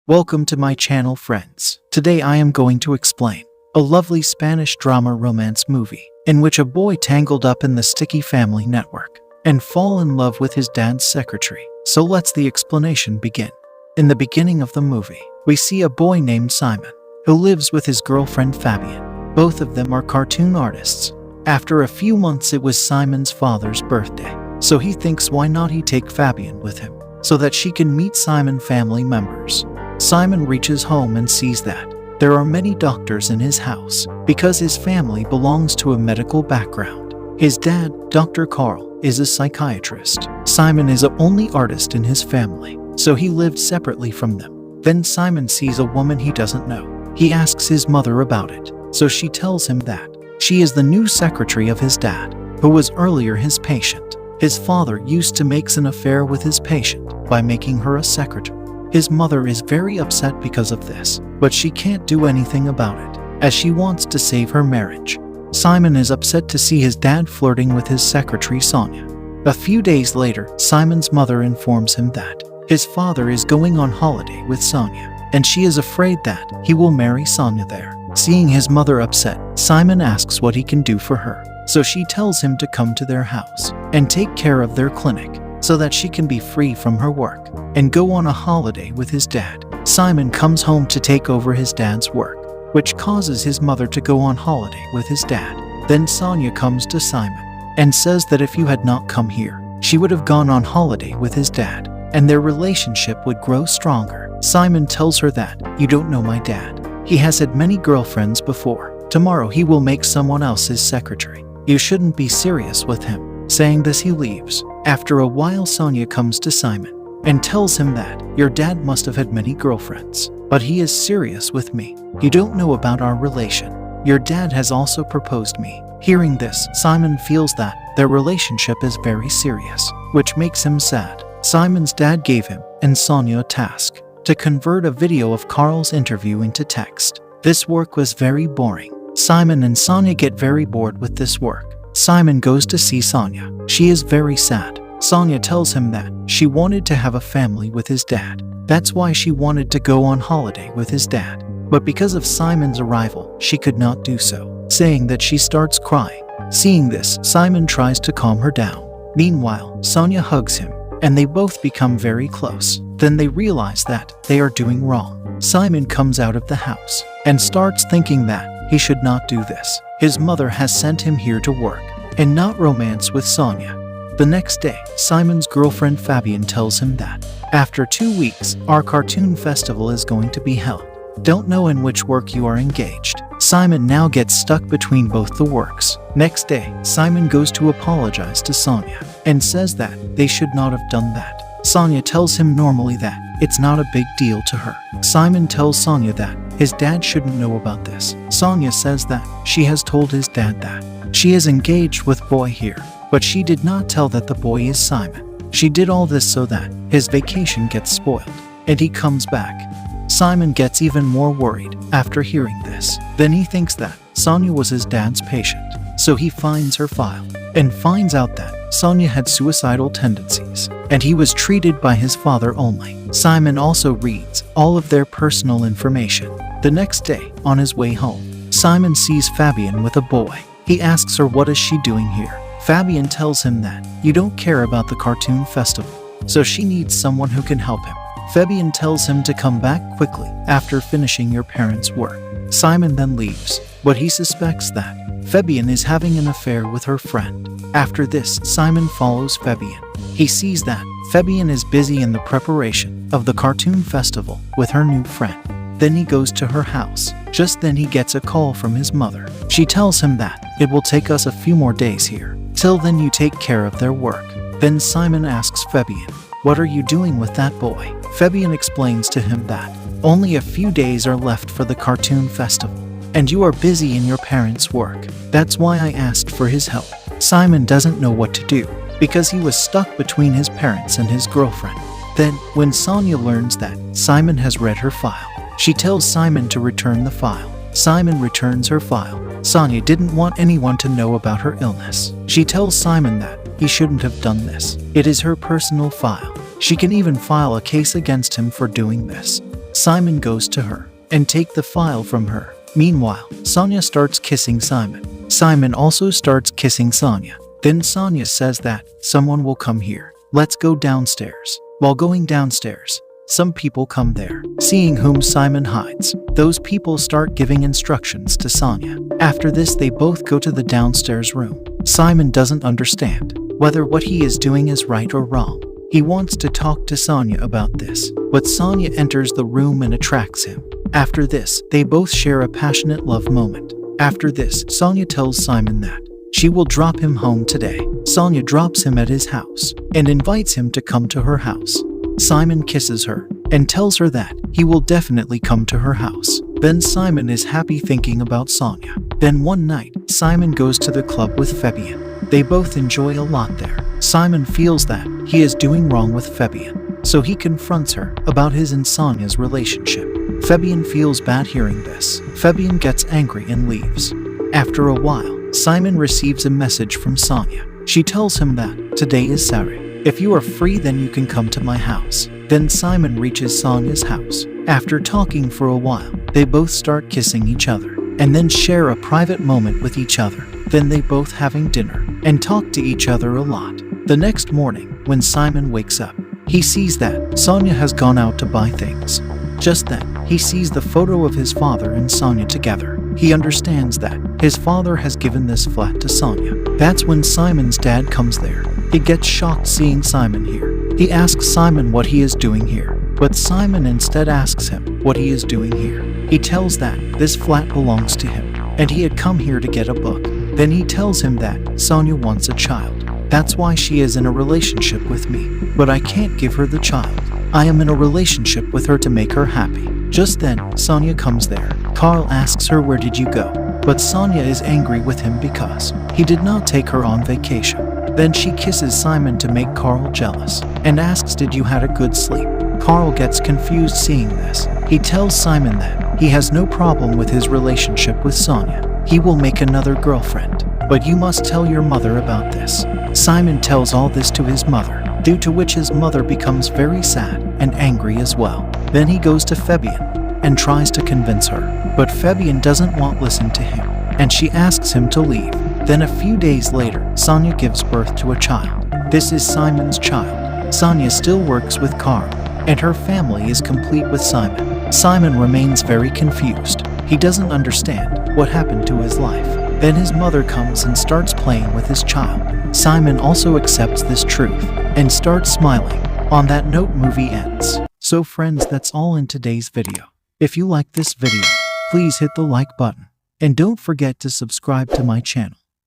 Welcome to my channel, friends. Today I am going to explain a lovely Spanish drama romance movie in which a boy tangled up in the sticky family network and fall in love with his dad's secretary. So let's the explanation begin. In the beginning of the movie, we see a boy named Simon who lives with his girlfriend Fabian. Both of them are cartoon artists. After a few months, it was Simon's father's birthday, so he thinks why not he take Fabian with him so that she can meet Simon family members. Simon reaches home and sees that there are many doctors in his house because his family belongs to a medical background. His dad, Dr. Carl, is a psychiatrist. Simon is the only artist in his family, so he lived separately from them. Then Simon sees a woman he doesn't know. He asks his mother about it, so she tells him that she is the new secretary of his dad, who was earlier his patient. His father used to make an affair with his patient by making her a secretary. His mother is very upset because of this, but she can't do anything about it, as she wants to save her marriage. Simon is upset to see his dad flirting with his secretary Sonia. A few days later, Simon's mother informs him that his father is going on holiday with Sonia, and she is afraid that he will marry Sonia there. Seeing his mother upset, Simon asks what he can do for her, so she tells him to come to their house and take care of their clinic so that she can be free from her work and go on a holiday with his dad. Simon comes home to take over his dad's work, which causes his mother to go on holiday with his dad. Then Sonia comes to Simon and says that if you had not come here, she would have gone on holiday with his dad, and their relationship would grow stronger. Simon tells her that, "You don't know my dad. He has had many girlfriends before. Tomorrow he will make someone else his secretary. You shouldn't be serious with him." Saying this, he leaves. After a while, Sonia comes to Simon and tells him that, "Your dad must have had many girlfriends, but he is serious with me. You don't know about our relation. Your dad has also proposed me." Hearing this, Simon feels that their relationship is very serious, which makes him sad. Simon's dad gave him and Sonia a task to convert a video of Carl's interview into text. This work was very boring. Simon and Sonia get very bored with this work. Simon goes to see Sonia. She is very sad. Sonia tells him that she wanted to have a family with his dad. That's why she wanted to go on holiday with his dad. But because of Simon's arrival, she could not do so, saying that she starts crying. Seeing this, Simon tries to calm her down. Meanwhile, Sonia hugs him, and they both become very close. Then they realize that they are doing wrong. Simon comes out of the house and starts thinking that he should not do this. His mother has sent him here to work and not romance with Sonia. The next day, Simon's girlfriend Fabian tells him that after 2 weeks, our cartoon festival is going to be held. Don't know in which work you are engaged. Simon now gets stuck between both the works. Next day, Simon goes to apologize to Sonia and says that they should not have done that. Sonia tells him normally that it's not a big deal to her. Simon tells Sonia that his dad shouldn't know about this. Sonia says that she has told his dad that she is engaged with boy here, but she did not tell that the boy is Simon. She did all this so that his vacation gets spoiled and he comes back. Simon gets even more worried after hearing this. Then he thinks that Sonia was his dad's patient, so he finds her file and finds out that Sonia had suicidal tendencies and he was treated by his father only. Simon also reads all of their personal information. The next day, on his way home, Simon sees Fabian with a boy. He asks her what is she doing here. Fabian tells him that you don't care about the cartoon festival, so she needs someone who can help him. Fabian tells him to come back quickly after finishing your parents' work. Simon then leaves, but he suspects that Fabian is having an affair with her friend. After this, Simon follows Fabian. He sees that Fabian is busy in the preparation of the cartoon festival with her new friend. Then he goes to her house. Just then he gets a call from his mother. She tells him that it will take us a few more days here. Till then you take care of their work. Then Simon asks Fabian, "What are you doing with that boy?" Fabian explains to him that only a few days are left for the cartoon festival, and you are busy in your parents' work. That's why I asked for his help. Simon doesn't know what to do because he was stuck between his parents and his girlfriend. Then, when Sonia learns that Simon has read her file, she tells Simon to return the file. Simon returns her file. Sonia didn't want anyone to know about her illness. She tells Simon that he shouldn't have done this. It is her personal file. She can even file a case against him for doing this. Simon goes to her and take the file from her. Meanwhile, Sonia starts kissing Simon. Simon also starts kissing Sonia. Then Sonia says that someone will come here. Let's go downstairs. While going downstairs, some people come there. Seeing whom Simon hides, those people start giving instructions to Sonia. After this, they both go to the downstairs room. Simon doesn't understand whether what he is doing is right or wrong. He wants to talk to Sonia about this, but Sonia enters the room and attracts him. After this, they both share a passionate love moment. After this, Sonia tells Simon that she will drop him home today. Sonia drops him at his house and invites him to come to her house. Simon kisses her and tells her that he will definitely come to her house. Then Simon is happy thinking about Sonia. Then one night, Simon goes to the club with Fabian. They both enjoy a lot there. Simon feels that he is doing wrong with Fabian, so he confronts her about his and Sonia's relationship. Fabian feels bad hearing this. Fabian gets angry and leaves. After a while, Simon receives a message from Sonia. She tells him that today is Saturday. If you are free, then you can come to my house. Then Simon reaches Sonia's house. After talking for a while, they both start kissing each other and then share a private moment with each other. Then they both having dinner and talk to each other a lot. The next morning, when Simon wakes up, he sees that Sonia has gone out to buy things. Just then, he sees the photo of his father and Sonia together. He understands that his father has given this flat to Sonia. That's when Simon's dad comes there. He gets shocked seeing Simon here. He asks Simon what he is doing here, but Simon instead asks him what he is doing here. He tells that this flat belongs to him, and he had come here to get a book. Then he tells him that Sonia wants a child. That's why she is in a relationship with me, but I can't give her the child. I am in a relationship with her to make her happy. Just then, Sonia comes there. Carl asks her, where did you go? But Sonia is angry with him because he did not take her on vacation. Then she kisses Simon to make Carl jealous and asks, did you had a good sleep? Carl gets confused seeing this. He tells Simon that he has no problem with his relationship with Sonia. He will make another girlfriend, but you must tell your mother about this. Simon tells all this to his mother, due to which his mother becomes very sad and angry as well. Then he goes to Fabian and tries to convince her, but Fabian doesn't want to listen to him, and she asks him to leave. Then a few days later, Sonia gives birth to a child. This is Simon's child. Sonia still works with Carl, and her family is complete with Simon. Simon remains very confused. He doesn't understand what happened to his life. Then his mother comes and starts playing with his child. Simon also accepts this truth and starts smiling. On that note, movie ends. So friends, that's all in today's video. If you like this video, please hit the like button and don't forget to subscribe to my channel.